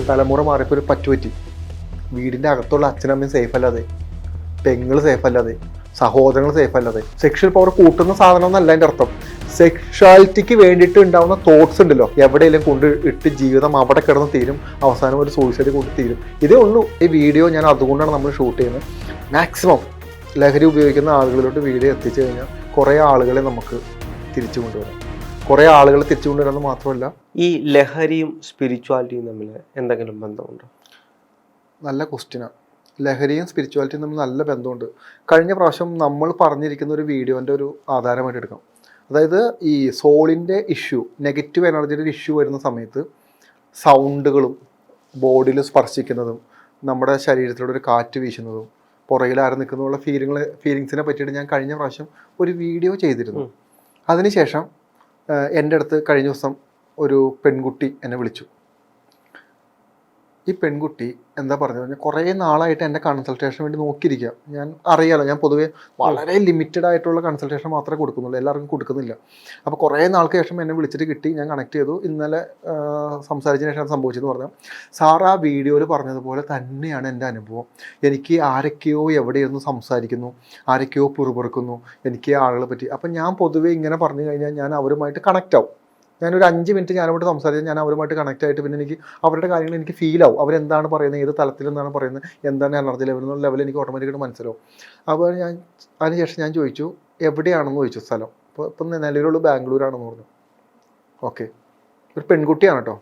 തലമുറ മാറിയപ്പോൾ ഒരു പറ്റുപറ്റി. വീടിൻ്റെ അകത്തുള്ള അച്ഛനമ്മയും സേഫ് അല്ലാതെ, പെങ്ങൾ സേഫ് അല്ലാതെ, സഹോദരങ്ങൾ സേഫ് അല്ലാതെ. സെക്ഷൽ പവർ കൂട്ടുന്ന സാധനം എന്നല്ല എൻ്റെ അർത്ഥം. സെക്ഷുവാലിറ്റിക്ക് വേണ്ടിയിട്ട് ഉണ്ടാവുന്ന തോട്ട്സ് ഉണ്ടല്ലോ, എവിടെയെങ്കിലും കൊണ്ട് ഇട്ട് ജീവിതം അവിടെ കിടന്ന് തീരും, അവസാനം ഒരു സൂയിസൈഡ് കൊണ്ട് തീരും. ഇതേ ഉള്ളൂ ഈ വീഡിയോ. ഞാൻ അതുകൊണ്ടാണ് നമ്മൾ ഷൂട്ട് ചെയ്യുന്നത്. മാക്സിമം ലഹരി ഉപയോഗിക്കുന്ന ആളുകളിലോട്ട് വീഡിയോ എത്തിച്ചു കഴിഞ്ഞാൽ കുറേ ആളുകളെ നമുക്ക് തിരിച്ചു കൊണ്ടുവരാം. കുറേ ആളുകളെ തിരിച്ചു കൊണ്ടുവരാമെന്ന് മാത്രമല്ല, ഈ ലഹരിയും സ്പിരിച്വാലിറ്റിയും തമ്മിൽ എന്തെങ്കിലും ബന്ധമുണ്ടോ? നല്ല ക്വസ്റ്റ്യനാണ്. ലഹരിയും സ്പിരിച്വാലിറ്റിയും തമ്മിൽ നല്ല ബന്ധമുണ്ട്. കഴിഞ്ഞ പ്രാവശ്യം നമ്മൾ പറഞ്ഞിരിക്കുന്ന ഒരു വീഡിയോൻ്റെ ഒരു ആധാരമായിട്ട് എടുക്കാം. അതായത് ഈ സോളിൻ്റെ ഇഷ്യൂ, നെഗറ്റീവ് എനർജിയുടെ ഒരു ഇഷ്യൂ വരുന്ന സമയത്ത് സൗണ്ടുകളും ബോഡിയിൽ സ്പർശിക്കുന്നതും നമ്മുടെ ശരീരത്തിലൂടെ ഒരു കാറ്റ് വീശുന്നതും പുറകിൽ ആരും നിൽക്കുന്നതുള്ള ഫീലിങ്സിനെ പറ്റിയിട്ട് ഞാൻ കഴിഞ്ഞ പ്രാവശ്യം ഒരു വീഡിയോ ചെയ്തിരുന്നു. അതിനുശേഷം എൻ്റെ അടുത്ത് കഴിഞ്ഞ ദിവസം ഒരു പെൺകുട്ടി എന്നെ വിളിച്ചു. ഈ പെൺകുട്ടി എന്താ പറഞ്ഞു കഴിഞ്ഞാൽ, കുറേ നാളായിട്ട് എൻ്റെ കൺസൾട്ടേഷന് വേണ്ടി നോക്കിയിരിക്കുക. ഞാൻ അറിയാലോ, ഞാൻ പൊതുവേ വളരെ ലിമിറ്റഡ് ആയിട്ടുള്ള കൺസൾട്ടേഷൻ മാത്രമേ കൊടുക്കുന്നുള്ളൂ, എല്ലാവർക്കും കൊടുക്കുന്നില്ല. അപ്പോൾ കുറേ നാൾക്ക് ശേഷം എന്നെ വിളിച്ചിട്ട് കിട്ടി. ഞാൻ കണക്ട് ചെയ്തു. ഇന്നലെ സംസാരിച്ചതിന് ശേഷം സംഭവിച്ചതെന്ന് പറഞ്ഞാൽ, സാർ ആ വീഡിയോയിൽ പറഞ്ഞതുപോലെ തന്നെയാണ് എൻ്റെ അനുഭവം. എനിക്ക് ആരൊക്കെയോ എവിടെയൊന്ന് സംസാരിക്കുന്നു, ആരൊക്കെയോ പിറുപിറുക്കുന്നു, എനിക്ക് ആളുകളെ പറ്റി. അപ്പം ഞാൻ പൊതുവേ ഇങ്ങനെ പറഞ്ഞു കഴിഞ്ഞാൽ ഞാൻ അവരുമായിട്ട് കണക്റ്റ് ആവും. ഞാനൊരു 5 മിനിറ്റ് ഞാനവിടെ സംസാരിച്ചാൽ ഞാൻ അവരുമായിട്ട് കണക്റ്റ് ആയിട്ട് പിന്നെ എനിക്ക് അവരുടെ കാര്യങ്ങൾ എനിക്ക് ഫീൽ ആവും. അവരെന്താണ് പറയുന്നത്, ഏത് തലത്തിൽ നിന്നാണ് പറയുന്നത്, എന്താണ് എനർജി ലെവൽ എന്നുള്ള ലെവൽ എനിക്ക് ഓട്ടോമാറ്റിക്കായിട്ട് മനസ്സിലാവും. അപ്പോൾ അതിനുശേഷം ഞാൻ ചോദിച്ചു, എവിടെയാണെന്ന് ചോദിച്ചു സ്ഥലം. ഇപ്പം നിലവിലുള്ള ബാംഗ്ലൂരാണെന്ന് പറഞ്ഞു. ഓക്കെ, ഒരു പെൺകുട്ടിയാണ് കേട്ടോ.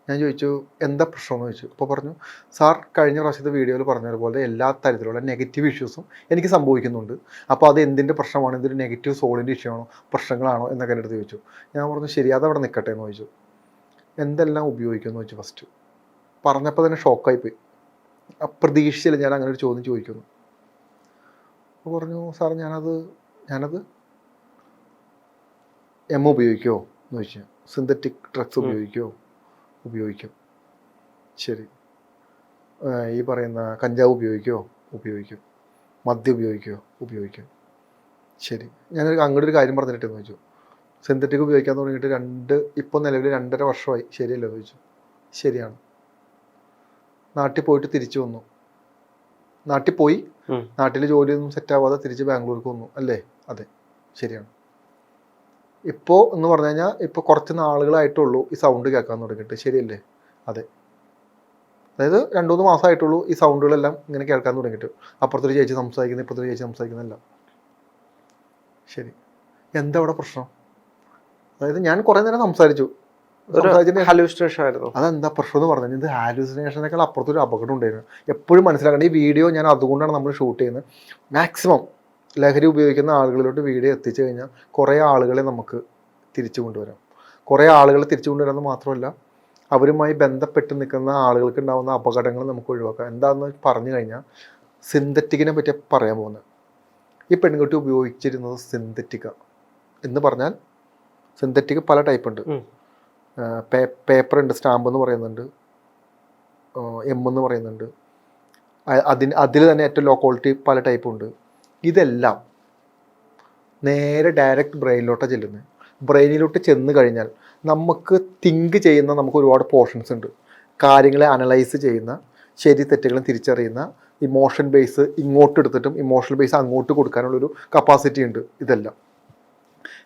ഞാൻ ചോദിച്ചു എന്താ പ്രശ്നമെന്ന് ചോദിച്ചു. അപ്പോൾ പറഞ്ഞു, സാർ കഴിഞ്ഞ പ്രാവശ്യത്തെ വീഡിയോയിൽ പറഞ്ഞതുപോലെ എല്ലാ തരത്തിലുള്ള നെഗറ്റീവ് ഇഷ്യൂസും എനിക്ക് സംഭവിക്കുന്നുണ്ട്. അപ്പോൾ അത് എന്തിൻ്റെ പ്രശ്നമാണ്, ഇതൊരു നെഗറ്റീവ് സോളിൻ്റെ ഇഷ്യൂ ആണോ, പ്രശ്നങ്ങളാണോ എന്നൊക്കെ എൻ്റെ അടുത്ത് ചോദിച്ചു. ഞാൻ പറഞ്ഞു ശരി, അതവിടെ നിൽക്കട്ടെ എന്ന് ചോദിച്ചു. എന്തെല്ലാം ഉപയോഗിക്കുമെന്ന് ചോദിച്ചു. ഫസ്റ്റ് പറഞ്ഞപ്പോൾ തന്നെ ഷോക്കായിപ്പോയി. പ്രതീക്ഷിച്ചില്ല ഞാൻ അങ്ങനെ ഒരു ചോദ്യം ചോദിക്കുന്നു. അപ്പോൾ പറഞ്ഞു, സാർ ഞാനത് ഉപയോഗിക്കുമോ എന്ന് ചോദിച്ചു. സിന്തറ്റിക് ഡ്രഗ്സ് ഉപയോഗിക്കും. ശരി. ഈ പറയുന്ന കഞ്ചാവ് ഉപയോഗിക്കും. മദ്യം ഉപയോഗിക്കും. ശരി. ഞാനൊരു അങ്ങോട്ടൊരു കാര്യം പറഞ്ഞിട്ടെന്ന് ചോദിച്ചു. സിന്തറ്റിക് ഉപയോഗിക്കാൻ തുടങ്ങിയിട്ട് ഇപ്പോൾ നിലവിൽ 2.5 വർഷമായി. ശരിയല്ലോ എന്ന് ചോദിച്ചു. ശരിയാണ്. നാട്ടിൽ പോയിട്ട് തിരിച്ചു വന്നു. നാട്ടിൽ പോയി, നാട്ടിൽ ജോലിയൊന്നും സെറ്റാവാതെ തിരിച്ച് ബാംഗ്ലൂർക്ക് വന്നു അല്ലേ? അതെ, ശരിയാണ്. ഇപ്പോൾ എന്ന് പറഞ്ഞു കഴിഞ്ഞാൽ ഇപ്പോൾ കുറച്ച് നാളുകളായിട്ടുള്ളൂ ഈ സൗണ്ട് കേൾക്കാൻ തുടങ്ങിയിട്ട്. ശരിയല്ലേ? അതെ. അതായത് 2-3 മാസമായിട്ടുള്ളൂ ഈ സൗണ്ടുകളെല്ലാം ഇങ്ങനെ കേൾക്കാൻ തുടങ്ങിയിട്ട്. അപ്പുറത്തൊരു ചേച്ചി സംസാരിക്കുന്നത്, ഇപ്പുറത്തൊരു ചേച്ചി സംസാരിക്കുന്നില്ല. ശരി. എന്താ അവിടെ പ്രശ്നം? അതായത് ഞാൻ കുറേ നേരം സംസാരിച്ചു. ഹാലൂസിനേഷൻ ആയിരുന്നു. അതെന്താ പ്രശ്നം എന്ന് പറഞ്ഞു കഴിഞ്ഞാൽ, ഇത് ഹാലൂസിനേഷനേക്കാൾ അപ്പുറത്തൊരു അപകടം ഉണ്ടായിരുന്നു. എപ്പോഴും മനസ്സിലാക്കേണ്ട, ഈ വീഡിയോ ഞാൻ അതുകൊണ്ടാണ് നമ്മൾ ഷൂട്ട് ചെയ്യുന്നത്. മാക്സിമം ലഹരി ഉപയോഗിക്കുന്ന ആളുകളിലോട്ട് വീഡിയോ എത്തിച്ചു കഴിഞ്ഞാൽ കുറേ ആളുകളെ നമുക്ക് തിരിച്ചു കൊണ്ടുവരാം. കുറേ ആളുകളെ തിരിച്ചു കൊണ്ടുവരാമെന്ന് മാത്രമല്ല, അവരുമായി ബന്ധപ്പെട്ട് നിൽക്കുന്ന ആളുകൾക്ക് ഉണ്ടാകുന്ന അപകടങ്ങൾ നമുക്ക് ഒഴിവാക്കാം. എന്താണെന്ന് പറഞ്ഞു കഴിഞ്ഞാൽ, സിന്തറ്റിക്കിനെ പറ്റി പറയാൻ പോകുന്നത്. ഈ പെൺകുട്ടി ഉപയോഗിച്ചിരുന്നത് സിന്തറ്റിക്കാണ് എന്ന് പറഞ്ഞാൽ, സിന്തറ്റിക് പല ടൈപ്പ് ഉണ്ട്. പേപ്പർ ഉണ്ട്, സ്റ്റാമ്പ് എന്ന് പറയുന്നുണ്ട്, എന്ന് പറയുന്നുണ്ട്. അതിൽ തന്നെ ഏറ്റവും ലോ ക്വാളിറ്റി പല ടൈപ്പും ഉണ്ട്. ഇതെല്ലാം നേരെ ഡയറക്റ്റ് ബ്രെയിനിലോട്ടാണ് ചെല്ലുന്നത്. ബ്രെയിനിലോട്ട് ചെന്ന് കഴിഞ്ഞാൽ നമുക്ക് തിങ്ക് ചെയ്യുന്ന നമുക്ക് ഒരുപാട് പോർഷൻസ് ഉണ്ട്. കാര്യങ്ങളെ അനലൈസ് ചെയ്യുന്ന, ശരി തെറ്റുകളും തിരിച്ചറിയുന്ന, ഇമോഷൻ ബേസ് ഇങ്ങോട്ട് എടുത്തിട്ടും ഇമോഷണൽ ബേസ് അങ്ങോട്ട് കൊടുക്കാനുള്ളൊരു കപ്പാസിറ്റി ഉണ്ട്. ഇതെല്ലാം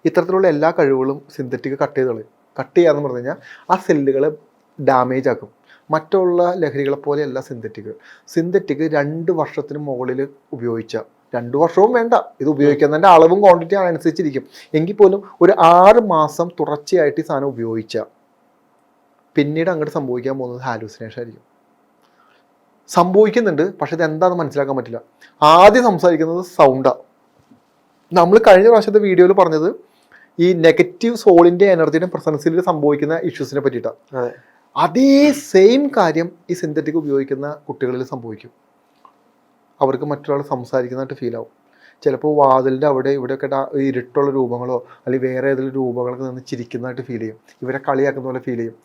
ഇത്തരത്തിലുള്ള എല്ലാ കഴിവുകളും സിന്തറ്റിക് കട്ട് ചെയ്യാന്ന് പറഞ്ഞു കഴിഞ്ഞാൽ ആ സെല്ലുകളെ ഡാമേജ് ആക്കും. മറ്റുള്ള ലഹരികളെ പോലെയല്ല സിന്തറ്റിക് 2 വർഷത്തിന് മുകളിൽ ഉപയോഗിച്ച, 2 വർഷവും വേണ്ട, ഇത് ഉപയോഗിക്കുന്നതിൻ്റെ അളവും ക്വാണ്ടിറ്റി അനുസരിച്ചിരിക്കും. എങ്കിൽ പോലും ഒരു 6 മാസം തുടർച്ചയായിട്ട് ഈ സാധനം ഉപയോഗിച്ചാൽ പിന്നീട് അങ്ങോട്ട് സംഭവിക്കാൻ പോകുന്നത് ഹാലൂസിനേഷൻ ആയിരിക്കും. സംഭവിക്കുന്നുണ്ട്, പക്ഷെ ഇത് എന്താണെന്ന് മനസ്സിലാക്കാൻ പറ്റില്ല. ആദ്യം സംസാരിക്കുന്നത് സൗണ്ടാണ്. നമ്മൾ കഴിഞ്ഞ പ്രാവശ്യത്തെ വീഡിയോയിൽ പറഞ്ഞത് ഈ നെഗറ്റീവ് സോളിൻ്റെ എനർജിയുടെ പ്രസൻസിൽ സംഭവിക്കുന്ന ഇഷ്യൂസിനെ പറ്റിയിട്ടാണ്. അതേ സെയിം കാര്യം ഈ സിന്തറ്റിക് ഉപയോഗിക്കുന്ന കുട്ടികളിൽ സംഭവിക്കും. അവർക്ക് മറ്റൊരാൾ സംസാരിക്കുന്നതായിട്ട് ഫീൽ ആവും. ചിലപ്പോൾ വാതിലിൻ്റെ അവിടെ ഇവിടെയൊക്കെ ഇരുട്ടുള്ള രൂപങ്ങളോ അല്ലെങ്കിൽ വേറെ ഏതെങ്കിലും രൂപങ്ങളൊക്കെ നിന്ന് ചിരിക്കുന്നതായിട്ട് ഫീൽ ചെയ്യും. ഇവരെ കളിയാക്കുന്ന പോലെ ഫീൽ ചെയ്യും.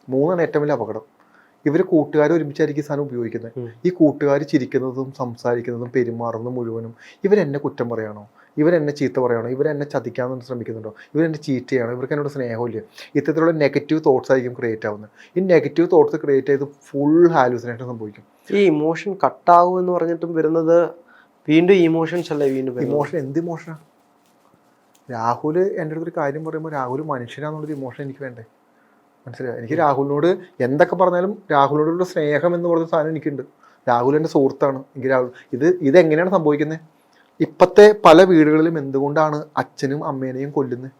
3 ഏറ്റവും വലിയ അപകടം. ഇവർ കൂട്ടുകാർ ഒരുമിച്ചായിരിക്കും സാധനം ഉപയോഗിക്കുന്നത്. ഈ കൂട്ടുകാർ ചിരിക്കുന്നതും സംസാരിക്കുന്നതും പെരുമാറുന്നതും മുഴുവനും ഇവരെന്നെ കുറ്റം പറയാണോ, ഇവരെന്നെ ചീത്ത പറയണോ, ഇവരെന്നെ ചതിക്കാൻ ശ്രമിക്കുന്നുണ്ടോ, ഇവരെന്നെ ചീറ്റ് ചെയ്യണോ, ഇവർക്ക് എന്നോട് സ്നേഹമില്ല, ഇത്തരത്തിലുള്ള നെഗറ്റീവ് തോട്ട്സ് ആയിരിക്കും ക്രിയേറ്റ് ആവുന്നത്. ഈ നെഗറ്റീവ് തോട്ട്സ് ക്രിയേറ്റ് ചെയ്ത് ഫുൾ ഹാലൂസിനേഷൻ സംഭവിക്കും. ഈ ഇമോഷൻ കട്ടാവും എന്ന് പറഞ്ഞിട്ടും വരുന്നത് വീണ്ടും ഇമോഷൻസ് അല്ലേ വീണ്ടും ഇമോഷൻ എന്ത് ഇമോഷനാണ്? രാഹുൽ എൻ്റെ അടുത്തൊരു കാര്യം പറയുമ്പോൾ രാഹുൽ മനുഷ്യനാണെന്നുള്ളൊരു ഇമോഷൻ എനിക്ക് വേണ്ടേ? മനസ്സിലായോ? എനിക്ക് രാഹുലിനോട് എന്തൊക്കെ പറഞ്ഞാലും രാഹുലിനോടുള്ള സ്നേഹം എന്ന് പറയുന്ന സാധനം എനിക്കുണ്ട്. രാഹുൽ എൻ്റെ സുഹൃത്താണ്. എനിക്ക് രാഹുൽ ഇതെങ്ങനെയാണ് സംഭവിക്കുന്നത്? ഇപ്പോഴത്തെ പല വീടുകളിലും എന്തുകൊണ്ടാണ് അച്ഛനും അമ്മേനെയും കൊല്ലുന്നത്?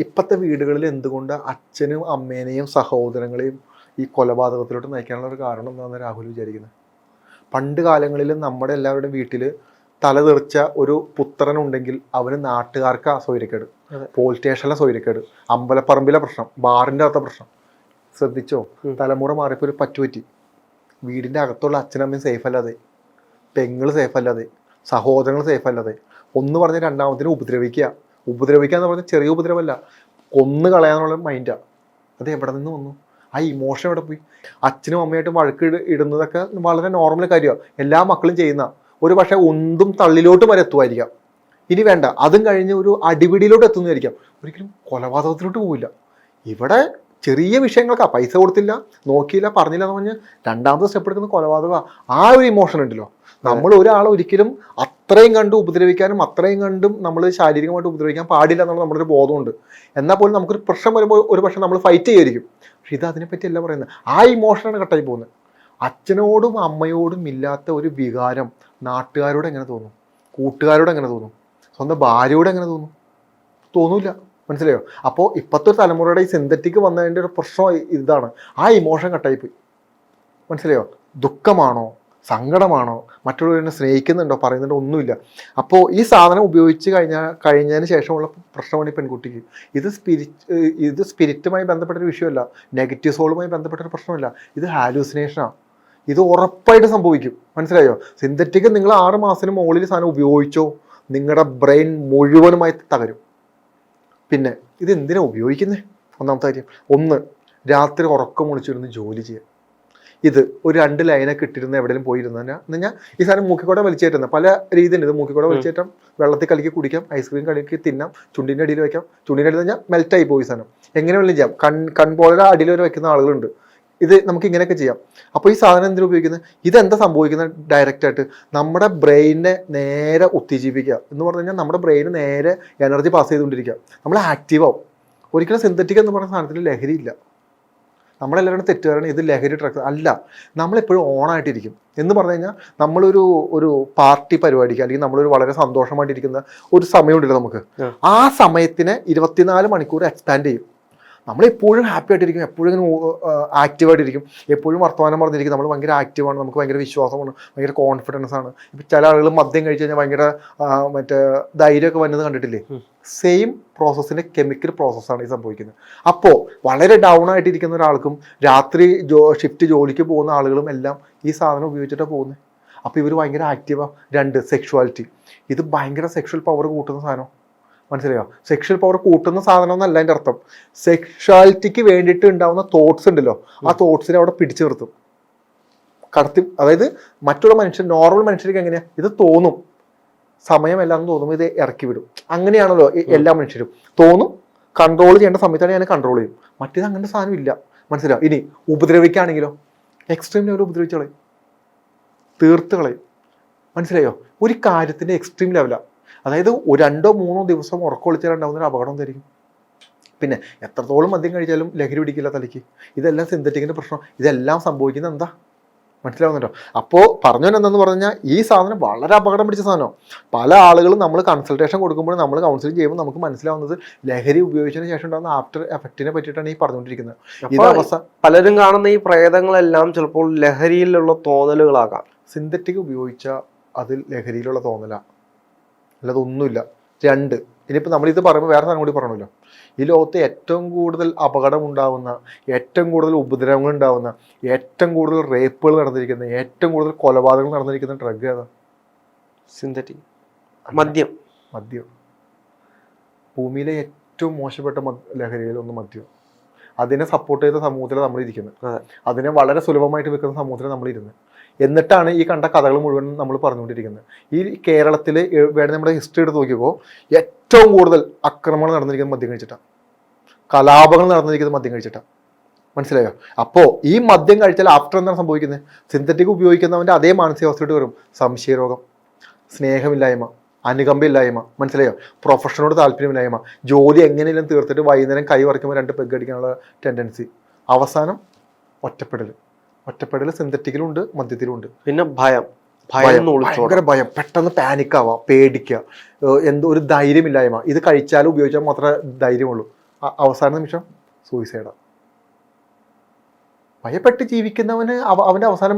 ഇപ്പോഴത്തെ വീടുകളിൽ എന്തുകൊണ്ട് അച്ഛനും അമ്മേനെയും സഹോദരങ്ങളെയും ഈ കൊലപാതകത്തിലോട്ട് നയിക്കാനുള്ള ഒരു കാരണം എന്താണെന്ന് രാഹുൽ വിചാരിക്കുന്നത്? പണ്ട് കാലങ്ങളിൽ നമ്മുടെ എല്ലാവരുടെയും വീട്ടിൽ തലതെറിച്ച ഒരു പുത്രനുണ്ടെങ്കിൽ അവന് നാട്ടുകാർക്ക് സൗകര്യക്കേട്, പോലീസ് സ്റ്റേഷനിലെ സൗകര്യക്കേട്, അമ്പലപ്പറമ്പിലെ പ്രശ്നം, ബാറിൻ്റെ അകത്തെ പ്രശ്നം. ശ്രദ്ധിച്ചോ? തലമുറ മാറിയപ്പോൾ ഒരു പറ്റുപറ്റി. വീടിൻ്റെ അകത്തുള്ള അച്ഛനമ്മയും സേഫ് അല്ലാതെ, പെങ്ങൾ സേഫ് അല്ലാതെ, സഹോദരങ്ങൾ സേഫ് അല്ലാതെ, ഒന്ന് പറഞ്ഞ് രണ്ടാമത്തിന് ഉപദ്രവിക്കുക എന്ന് പറഞ്ഞാൽ ചെറിയ ഉപദ്രവമല്ല, കൊന്നു കളയാന്നുള്ള മൈൻഡാണ്. അത് എവിടെ നിന്ന് വന്നു? ആ ഇമോഷൻ എവിടെ പോയി? അച്ഛനും അമ്മയായിട്ട് വഴക്ക് ഇടുന്നതൊക്കെ വളരെ നോർമൽ കാര്യമാണ്, എല്ലാ മക്കളും ചെയ്യുന്ന. ഒരു പക്ഷേ ഒന്നും തള്ളിലോട്ട് വരെ എത്തുമായിരിക്കാം. ഇനി വേണ്ട, അതും കഴിഞ്ഞ് ഒരു അടിപിടിയിലോട്ട് എത്തുന്നതായിരിക്കാം. ഒരിക്കലും കൊലപാതകത്തിലോട്ട് പോവില്ല. ഇവിടെ ചെറിയ വിഷയങ്ങൾക്കാ, പൈസ കൊടുത്തില്ല, നോക്കിയില്ല, പറഞ്ഞില്ല എന്ന് പറഞ്ഞ് രണ്ടാമത്തെ സ്റ്റെപ്പ് എടുക്കുന്ന കൊലപാതകമാണ്. ആ ഒരു ഇമോഷൻ ഉണ്ടല്ലോ, നമ്മൾ ഒരാളെ ഒരിക്കലും അത്രയും കണ്ട് ഉപദ്രവിക്കാനും അത്രയും കണ്ടും നമ്മൾ ശാരീരികമായിട്ട് ഉപദ്രവിക്കാൻ പാടില്ല എന്നുള്ള നമ്മുടെ ഒരു ബോധമുണ്ട്. എന്നാൽ പോലും നമുക്കൊരു പ്രശ്നം വരുമ്പോൾ ഒരു പക്ഷേ നമ്മൾ ഫൈറ്റ് ചെയ്യുമായിരിക്കും. പക്ഷെ ഇത് അതിനെപ്പറ്റിയല്ല പറയുന്നത്. ആ ഇമോഷനാണ് കട്ടായി പോകുന്നത്. അച്ഛനോടും അമ്മയോടും ഇല്ലാത്ത ഒരു വികാരം നാട്ടുകാരോട് എങ്ങനെ തോന്നും? കൂട്ടുകാരോട് എങ്ങനെ തോന്നും? സ്വന്തം ഭാര്യയോട് എങ്ങനെ തോന്നും? തോന്നൂല. മനസ്സിലായോ? അപ്പോൾ ഇപ്പോഴത്തെ തലമുറയുടെ ഈ സിന്തറ്റിക് വന്നതിൻ്റെ ഒരു പ്രശ്നം ഇതാണ്. ആ ഇമോഷൻ കട്ടായിപ്പോയി. മനസ്സിലായോ? ദുഃഖമാണോ, സങ്കടമാണോ, മറ്റുള്ളവരെ സ്നേഹിക്കുന്നുണ്ടോ, പറയുന്നുണ്ടോ, ഒന്നുമില്ല. അപ്പോൾ ഈ സാധനം ഉപയോഗിച്ച് കഴിഞ്ഞതിന് ശേഷമുള്ള പ്രശ്നമാണ് ഈ പെൺകുട്ടിക്ക്. ഇത് സ്പിരിറ്റുമായി ബന്ധപ്പെട്ടൊരു വിഷയമല്ല, നെഗറ്റീവ് സോളുമായി ബന്ധപ്പെട്ടൊരു പ്രശ്നമല്ല, ഇത് ഹാലൂസിനേഷനാണ്. ഇത് ഉറപ്പായിട്ട് സംഭവിക്കും. മനസ്സിലായോ? സിന്തറ്റിക് നിങ്ങൾ 6 മാസത്തിന് മുകളിൽ സാധനം ഉപയോഗിച്ചോ, നിങ്ങളുടെ ബ്രെയിൻ മുഴുവനുമായി തകരും. പിന്നെ ഇത് എന്തിനാണ് ഉപയോഗിക്കുന്നത്? ഒന്നാമത്തെ കാര്യം, ഒന്ന്, രാത്രി ഉറക്കം ഒളിച്ചിരുന്ന് ജോലി ചെയ്യുക. ഇത് ഒരു 2 ലൈനൊക്കെ ഇട്ടിരുന്ന് എവിടെയും പോയിരുന്ന കഴിഞ്ഞാൽ ഈ സാധനം മൂക്കിക്കൂടെ വലിച്ചേറ്റുന്ന പല രീതിയുണ്ട്. ഇത് മൂക്കിക്കൂടെ വലിച്ചേറ്റാം, വെള്ളത്തിൽ കലക്കി കുടിക്കാം, ഐസ്ക്രീം കലക്കി തിന്നാം, ചുണ്ടിൻ്റെ അടിയിൽ വയ്ക്കാം. ചുണ്ടിൻ്റെ അടിയിൽ കഴിഞ്ഞാൽ മെൽറ്റായി പോയി സാധനം. എങ്ങനെ വേണമെങ്കിലും ചെയ്യാം. കൺപോളയുടെ അടിയിൽ വരെ വയ്ക്കുന്ന ആളുകളുണ്ട്. ഇത് നമുക്ക് ഇങ്ങനെയൊക്കെ ചെയ്യാം. അപ്പോൾ ഈ സാധനം എന്തിനാ ഉപയോഗിക്കുന്നത്? ഇതെന്താ സംഭവിക്കുന്നത്? ഡയറക്റ്റായിട്ട് നമ്മുടെ ബ്രെയിനെ നേരെ ഉത്തേജിപ്പിക്കുക എന്ന് പറഞ്ഞു കഴിഞ്ഞാൽ നമ്മുടെ ബ്രെയിന് നേരെ എനർജി പാസ് ചെയ്തുകൊണ്ടിരിക്കുക. നമ്മൾ ആക്റ്റീവാവും. ഒരിക്കലും സിന്തറ്റിക് എന്ന് പറയുന്ന സാധനത്തിൽ ലഹരിയില്ല. നമ്മളെല്ലാവരും തെറ്റുകാരാണ്, ഇത് ലഹരി ഡ്രഗ്സ് അല്ല. നമ്മളെപ്പോഴും ഓണായിട്ടിരിക്കും. എന്ന് പറഞ്ഞു കഴിഞ്ഞാൽ ഒരു പാർട്ടി പരിപാടിക്ക് അല്ലെങ്കിൽ നമ്മളൊരു വളരെ സന്തോഷമായിട്ടിരിക്കുന്ന ഒരു സമയമുണ്ടല്ലോ നമുക്ക്, ആ സമയത്തിനെ 24 മണിക്കൂർ എക്സ്പാൻഡ് ചെയ്യും. നമ്മളെപ്പോഴും ഹാപ്പി ആയിട്ടിരിക്കും, എപ്പോഴും ഇങ്ങനെ ആക്റ്റീവായിട്ടിരിക്കും, എപ്പോഴും വർത്തമാനം പറഞ്ഞിരിക്കും. നമ്മൾ ഭയങ്കര ആക്റ്റീവാണ്, നമുക്ക് ഭയങ്കര വിശ്വാസമാണ്, ഭയങ്കര കോൺഫിഡൻസ് ആണ്. ഇപ്പം ചില ആളുകൾ മദ്യം കഴിച്ച് കഴിഞ്ഞാൽ ഭയങ്കര ധൈര്യമൊക്കെ വരുന്നത് കണ്ടിട്ടില്ലേ? സെയിം പ്രോസസ്സിൻ്റെ കെമിക്കൽ പ്രോസസ്സാണ് ഈ സംഭവിക്കുന്നത്. അപ്പോൾ വളരെ ഡൗൺ ആയിട്ടിരിക്കുന്ന ഒരാൾക്കും രാത്രി ഷിഫ്റ്റ് ജോലിക്ക് പോകുന്ന ആളുകളും എല്ലാം ഈ സാധനം ഉപയോഗിച്ചിട്ടാണ് പോകുന്നത്. അപ്പോൾ ഇവർ ഭയങ്കര ആക്റ്റീവാണ്. 2, സെക്ഷുവാലിറ്റി. ഇത് ഭയങ്കര സെക്ഷൽ പവർ കൂട്ടുന്ന സാധനം. മനസ്സിലായോ? സെക്ഷൽ പവർ കൂട്ടുന്ന സാധനം എന്നല്ല എൻ്റെ അർത്ഥം. സെക്ഷുവാലിറ്റിക്ക് വേണ്ടിയിട്ട് ഉണ്ടാവുന്ന തോട്ട്സ് ഉണ്ടല്ലോ, ആ തോട്ട്സിനെ അവിടെ പിടിച്ചു നിർത്തും, കടത്തി. അതായത് മറ്റുള്ള നോർമൽ മനുഷ്യർക്ക് എങ്ങനെയാ ഇത് തോന്നും, സമയമെല്ലാം തോന്നുമ്പോൾ ഇത് ഇറക്കി വിടും. അങ്ങനെയാണല്ലോ എല്ലാ മനുഷ്യരും. തോന്നും, കൺട്രോൾ ചെയ്യേണ്ട സമയത്താണ് ഞാൻ കൺട്രോൾ ചെയ്യും. മറ്റേത് അങ്ങനത്തെ സാധനം ഇല്ല. മനസ്സിലാവും? ഇനി ഉപദ്രവിക്കുകയാണെങ്കിലോ, എക്സ്ട്രീം ലെവൽ ഉപദ്രവിച്ച് കളയും, തീർത്ത് കളയും. മനസ്സിലായോ? ഒരു കാര്യത്തിൻ്റെ എക്സ്ട്രീം ലെവലാണ്. അതായത് 2 or 3 ദിവസം ഉറക്കൊളിച്ചാലുണ്ടാവുന്ന ഒരു അപകടം എന്തായിരിക്കും? പിന്നെ എത്രത്തോളം മദ്യം കഴിച്ചാലും ലഹരി പിടിക്കില്ല തലയ്ക്ക്. ഇതെല്ലാം സിന്തറ്റിക്കിൻ്റെ പ്രശ്നം. ഇതെല്ലാം സംഭവിക്കുന്നത് എന്താ? മനസ്സിലാവുന്നുണ്ടോ? അപ്പോൾ എന്താണെന്ന് പറഞ്ഞാൽ ഈ സാധനം വളരെ അപകടം പിടിച്ച സാധനമാണ്. പല ആളുകളും നമ്മൾ കൺസൾട്ടേഷൻ കൊടുക്കുമ്പോൾ, നമ്മൾ കൗൺസിലിംഗ് ചെയ്യുമ്പോൾ നമുക്ക് മനസ്സിലാവുന്നത് ലഹരി ഉപയോഗിച്ചതിന് ശേഷം ഉണ്ടാകുന്ന ആഫ്റ്റർ എഫക്റ്റിനെ പറ്റിയിട്ടാണ് ഈ പറഞ്ഞുകൊണ്ടിരിക്കുന്നത്. ഇത് അവസ്ഥ പലരും കാണുന്ന ഈ പ്രേതങ്ങളെല്ലാം ചിലപ്പോൾ ലഹരിയിലുള്ള തോന്നലുകളാകാം. സിന്തറ്റിക് ഉപയോഗിച്ചാൽ അതിൽ ലഹരിയിലുള്ള തോന്നലാണ്, അല്ലാതൊന്നുമില്ല. 2, ഇനിയിപ്പോൾ നമ്മളിത് പറയുമ്പോൾ വേറെ സാധനം കൂടി പറയണമല്ലോ. ഈ ലോകത്ത് ഏറ്റവും കൂടുതൽ അപകടം ഉണ്ടാകുന്ന, ഏറ്റവും കൂടുതൽ ഉപദ്രവങ്ങൾ ഉണ്ടാകുന്ന, ഏറ്റവും കൂടുതൽ റേപ്പുകൾ നടന്നിരിക്കുന്ന, ഏറ്റവും കൂടുതൽ കൊലപാതകങ്ങൾ നടന്നിരിക്കുന്ന ഡ്രഗ് ഏതാ? സിന്തറ്റിക്. മദ്യം. ഭൂമിയിലെ ഏറ്റവും മോശപ്പെട്ട ലഹരികളിലൊന്ന് മദ്യം. അതിനെ സപ്പോർട്ട് ചെയ്ത സമൂഹത്തിലാണ് നമ്മളിരിക്കുന്നത്. അതിനെ വളരെ സുലഭമായിട്ട് വെക്കുന്ന സമൂഹത്തിലാണ് നമ്മളിരുന്നത്. എന്നിട്ടാണ് ഈ കണ്ട കഥകൾ മുഴുവൻ നമ്മൾ പറഞ്ഞുകൊണ്ടിരിക്കുന്നത്. ഈ കേരളത്തിൽ വേണമെങ്കിൽ നമ്മുടെ ഹിസ്റ്ററി എടുത്ത് നോക്കിയപ്പോൾ ഏറ്റവും കൂടുതൽ ആക്രമണം നടന്നിരിക്കുന്നത് മദ്യം കഴിച്ചിട്ടാണ്, കലാപങ്ങൾ നടന്നിരിക്കുന്നത് മദ്യം കഴിച്ചിട്ടാണ്. മനസ്സിലായോ? അപ്പോൾ ഈ മദ്യം കഴിച്ചാൽ ആഫ്റ്റർ എന്താണ് സംഭവിക്കുന്നത്? സിന്തറ്റിക് ഉപയോഗിക്കുന്നവൻ്റെ അതേ മാനസികാവസ്ഥയോട് വരും. സംശയരോഗം, സ്നേഹമില്ലായ്മ, അനുകമ്പയില്ലായ്മ, മനസ്സിലായോ? പ്രൊഫഷനോട് താല്പര്യമില്ലായ്മ, ജോലി എങ്ങനെയെങ്കിലും തീർത്തിട്ട് വൈകുന്നേരം കൈ വറയ്ക്കുമ്പോൾ 2 പെഗ് അടിക്കാനുള്ള ടെൻഡൻസി, അവസാനം ഒറ്റപ്പെടൽ സിന്തറ്റിക്കിലുണ്ട്, മദ്യത്തിലുണ്ട്. പിന്നെ ഭയം, ഭയങ്കര ഭയം, പെട്ടെന്ന് പാനിക്കാവുക, പേടിക്കുക, എന്തോ ഒരു ധൈര്യമില്ലായ്മ. ഇത് കഴിച്ചാലും ഉപയോഗിച്ചാൽ മാത്രമേ ധൈര്യമുള്ളൂ. അവസാന നിമിഷം സൂയിസൈഡാണ്. ഭയപ്പെട്ട് ജീവിക്കുന്നവന് അവൻ്റെ അവസാനം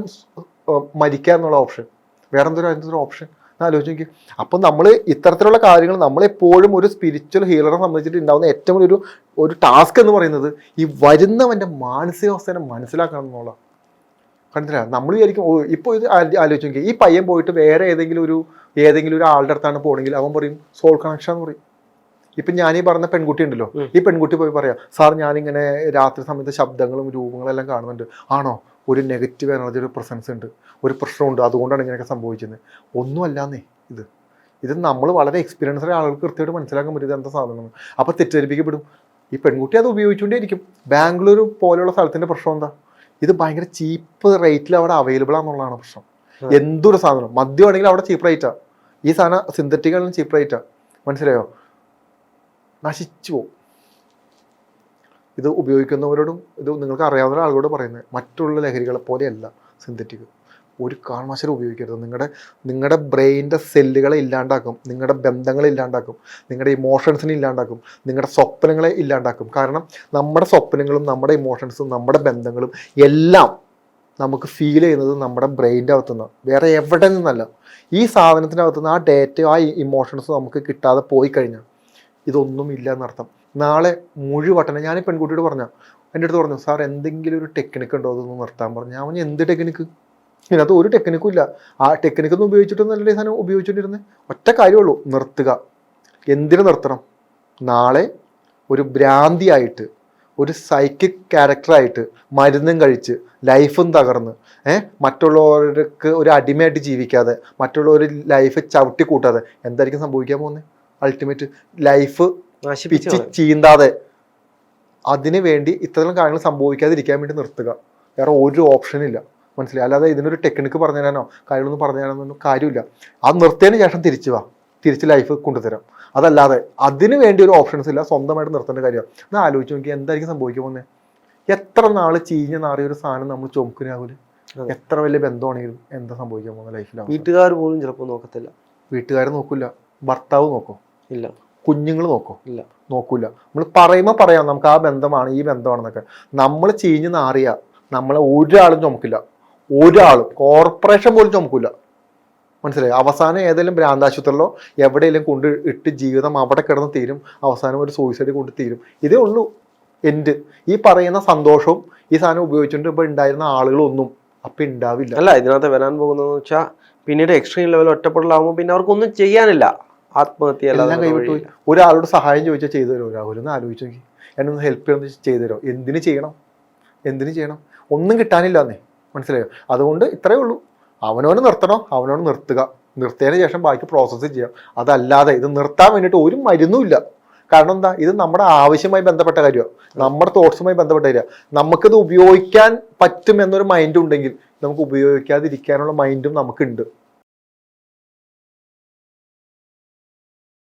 മരിക്കുക എന്നുള്ള ഓപ്ഷൻ. വേറെന്തൊരു ഓപ്ഷൻ ആലോചിച്ച് നോക്കി. അപ്പം നമ്മൾ ഇത്തരത്തിലുള്ള കാര്യങ്ങൾ നമ്മളെപ്പോഴും ഒരു സ്പിരിച്വൽ ഹീലറെ സംബന്ധിച്ചിട്ട് ഉണ്ടാകുന്ന ഏറ്റവും ഒരു ടാസ്ക് എന്ന് പറയുന്നത് ഈ വരുന്നവൻ്റെ മാനസികാവസ്ഥനെ മനസ്സിലാക്കണം എന്നുള്ള. കണ്ടില്ല? നമ്മൾ വിചാരിക്കും ഇപ്പോൾ ഇത് ആലോചിച്ച് നോക്കി, ഈ പയ്യൻ പോയിട്ട് വേറെ ഏതെങ്കിലും ഒരു ആളുടെ അടുത്താണ് പോകണമെങ്കിൽ അവൻ പറയും സോൾ കണക്ഷൻ എന്ന് പറയും. ഇപ്പം ഞാനീ പറഞ്ഞ പെൺകുട്ടി ഉണ്ടല്ലോ, ഈ പെൺകുട്ടി പോയി പറയാം, സാർ ഞാനിങ്ങനെ രാത്രി സമയത്ത് ശബ്ദങ്ങളും രൂപങ്ങളും എല്ലാം കാണുന്നുണ്ട്. ആണോ? ഒരു നെഗറ്റീവ് എനർജി, ഒരു പ്രസൻസ് ഉണ്ട്, ഒരു പ്രശ്നമുണ്ട്, അതുകൊണ്ടാണ് ഇങ്ങനെയൊക്കെ സംഭവിച്ചത്. ഒന്നുമല്ലാന്നേ ഇത് നമ്മൾ വളരെ എക്സ്പീരിയൻസ്ഡ് ആളുകൾക്ക് കൃത്യമായിട്ട് മനസ്സിലാക്കാൻ പറ്റും എന്താ സാധനം. അപ്പോൾ തെറ്റിദ്ധരിപ്പിക്കപ്പെടും. ഈ പെൺകുട്ടി അത് ഉപയോഗിച്ചുകൊണ്ടേയിരിക്കും. ബാംഗ്ലൂർ പോലെയുള്ള സ്ഥലത്തിൻ്റെ പ്രശ്നം എന്താ? ഇത് ഭയങ്കര ചീപ്പ് റേറ്റിൽ അവിടെ അവൈലബിൾ ആണെന്നുള്ളതാണ് പ്രശ്നം. എന്തൊരു സാധനം മദ്യമാണെങ്കിൽ അവിടെ ചീപ്പ് റേറ്റാണ്, ഈ സാധനം സിന്തറ്റിക് ആണെങ്കിലും ചീപ്പ് റേറ്റാണ്. മനസ്സിലായോ? നശിച്ചു പോകും. ഇത് ഉപയോഗിക്കുന്നവരോടും ഇത് നിങ്ങൾക്ക് അറിയാവുന്ന ആളുകളോട് പറയുന്നത്, മറ്റുള്ള ലഹരികളെ പോലെയല്ല സിന്തറ്റിക്. ഒരു കാരണവശാലും ഉപയോഗിക്കരുത്. നിങ്ങളുടെ ബ്രെയിനിൻ്റെ സെല്ലുകളെ ഇല്ലാണ്ടാക്കും, നിങ്ങളുടെ ബന്ധങ്ങളെ ഇല്ലാണ്ടാക്കും, നിങ്ങളുടെ ഇമോഷൻസിനെ ഇല്ലാണ്ടാക്കും, നിങ്ങളുടെ സ്വപ്നങ്ങളെ ഇല്ലാണ്ടാക്കും. കാരണം നമ്മുടെ സ്വപ്നങ്ങളും നമ്മുടെ ഇമോഷൻസും നമ്മുടെ ബന്ധങ്ങളും എല്ലാം നമുക്ക് ഫീൽ ചെയ്യുന്നത് നമ്മുടെ ബ്രെയിനിൻ്റെ അകത്തുനിന്ന്, വേറെ എവിടെ നിന്നല്ല. ഈ സാധനത്തിൻ്റെ അകത്തുനിന്ന് ആ ഡേറ്റ, ആ ഇമോഷൻസ് നമുക്ക് കിട്ടാതെ പോയി കഴിഞ്ഞാൽ ഇതൊന്നും ഇല്ല എന്നർത്ഥം. നാളെ മുഴുവട്ടനെ ഞാൻ ഈ പെൺകുട്ടിയോട് എൻ്റെ അടുത്ത് പറഞ്ഞു, സാർ എന്തെങ്കിലും ഒരു ടെക്നിക്ക് ഉണ്ടോ അതൊന്ന് നിർത്താൻ പറഞ്ഞു. ഞാൻ പറഞ്ഞു എന്ത് ടെക്നിക്ക്? ഇതിനകത്ത് ഒരു ടെക്നിക്കും ഇല്ല. ആ ടെക്നിക്കൊന്നും ഉപയോഗിച്ചിട്ടൊന്നല്ല ഈ സാധനം ഉപയോഗിച്ചുകൊണ്ടിരുന്നത്. ഒറ്റ കാര്യമുള്ളൂ, നിർത്തുക. എന്തിനു നിർത്തണം? നാളെ ഒരു ഭ്രാന്തിയായിട്ട്, ഒരു സൈക്കിക് ക്യാരക്ടറായിട്ട് മരുന്നും കഴിച്ച് ലൈഫും തകർന്ന് മറ്റുള്ളവർക്ക് ഒരു അടിമയായിട്ട് ജീവിക്കാതെ, മറ്റുള്ളവർ ലൈഫ് ചവിട്ടി കൂട്ടാതെ എന്തായിരിക്കും സംഭവിക്കാൻ പോകുന്നത്? അൾട്ടിമേറ്റ് ലൈഫ് പിച്ച് ചീന്താതെ. അതിനു വേണ്ടി ഇത്തരം കാര്യങ്ങൾ സംഭവിക്കാതിരിക്കാൻ വേണ്ടി നിർത്തുക. വേറെ ഒരു ഓപ്ഷനും ഇല്ല. മനസ്സിലായി? അല്ലാതെ ഇതിനൊരു ടെക്നിക്ക് പറഞ്ഞു തരാനോ കാര്യങ്ങളൊന്നും പറഞ്ഞു തരാനൊന്നും കാര്യമില്ല. അത് നിർത്തിയതിന് ശേഷം തിരിച്ച് ലൈഫ് കൊണ്ടുതരാം. അതല്ലാതെ അതിന് വേണ്ടി ഒരു ഓപ്ഷൻസ് ഇല്ല. സ്വന്തമായിട്ട് നിർത്തേണ്ട കാര്യമാണ്. എന്നാൽ ആലോചിച്ച് നോക്കി എന്തായിരിക്കും സംഭവിക്കാൻ പോകുന്നത്? എത്ര നാൾ ചീഞ്ഞ നാറിയ ഒരു സാധനം നമ്മൾ ചുമക്കുനാവൂല്? എത്ര വലിയ ബന്ധമാണെങ്കിലും എന്താ സംഭവിക്കാൻ പോകുന്നത് ലൈഫിൽ? വീട്ടുകാർ പോലും ചിലപ്പോൾ നോക്കത്തില്ല. വീട്ടുകാർ നോക്കില്ല. ഭർത്താവ് നോക്കോ? ഇല്ല. കുഞ്ഞുങ്ങൾ നോക്കോ? ഇല്ല, നോക്കൂല. നമ്മൾ പറയുമ്പോൾ പറയാം നമുക്ക് ആ ബന്ധമാണ്, ഈ ബന്ധമാണെന്നൊക്കെ. നമ്മൾ ചീഞ്ഞ് നാറിയ നമ്മളെ ഒരാളും ചുമക്കില്ല. ഒരാളും, കോർപ്പറേഷൻ പോലും ചുമക്കില്ല. മനസ്സിലായി? അവസാനം ഏതെങ്കിലും ഭ്രാന്താശുപത്രിയിലോ എവിടെയെങ്കിലും കൊണ്ട് ഇട്ട് ജീവിതം അവിടെ കിടന്ന് തീരും. അവസാനം ഒരു സൂയിസൈഡ് കൊണ്ട് തീരും. ഇതേ ഉള്ളൂ എൻ്റെ ഈ പറയുന്ന സന്തോഷവും. ഈ സാധനം ഉപയോഗിച്ചുകൊണ്ട് ഇപ്പോൾ ഉണ്ടായിരുന്ന ആളുകളൊന്നും അപ്പം ഉണ്ടാവില്ല. അല്ല, ഇതിനകത്ത് വരാൻ പോകുന്നതെന്ന് വെച്ചാൽ പിന്നീട് എക്സ്ട്രീം ലെവൽ ഒറ്റപ്പെടലാകുമ്പോൾ പിന്നെ അവർക്കൊന്നും ചെയ്യാനില്ല. ആത്മഹത്യ എല്ലാം കൈവിട്ടു. ഒരാളോട് സഹായം ചോദിച്ചാൽ ചെയ്തു തരുമോ? രാഹുൽ ഒന്ന് ആലോചിച്ച് നോക്കി. എന്നൊന്ന് ഹെൽപ്പ് ചെയ്യുന്ന ചെയ്തു തരുമോ? എന്തിനു ചെയ്യണം? ഒന്നും കിട്ടാനില്ലെന്നേ. മനസ്സിലായോ? അതുകൊണ്ട് ഇത്രയേ ഉള്ളൂ. അവനോട് നിർത്തണോ അവനോട് നിർത്തുക. നിർത്തിയതിന് ശേഷം ബാക്കി പ്രോസസ്സ് ചെയ്യാം. അതല്ലാതെ ഇത് നിർത്താൻ വേണ്ടിയിട്ട് ഒരു മരുന്നുമില്ല. കാരണം എന്താ? ഇത് നമ്മുടെ ആവശ്യമായി ബന്ധപ്പെട്ട കാര്യമാണ്, നമ്മുടെ തോട്ട്സുമായി ബന്ധപ്പെട്ട കാര്യമാണ്. നമുക്കിത് ഉപയോഗിക്കാൻ പറ്റും എന്നൊരു മൈൻഡ് ഉണ്ടെങ്കിൽ നമുക്ക് ഉപയോഗിക്കാതിരിക്കാനുള്ള മൈൻഡും നമുക്കുണ്ട്.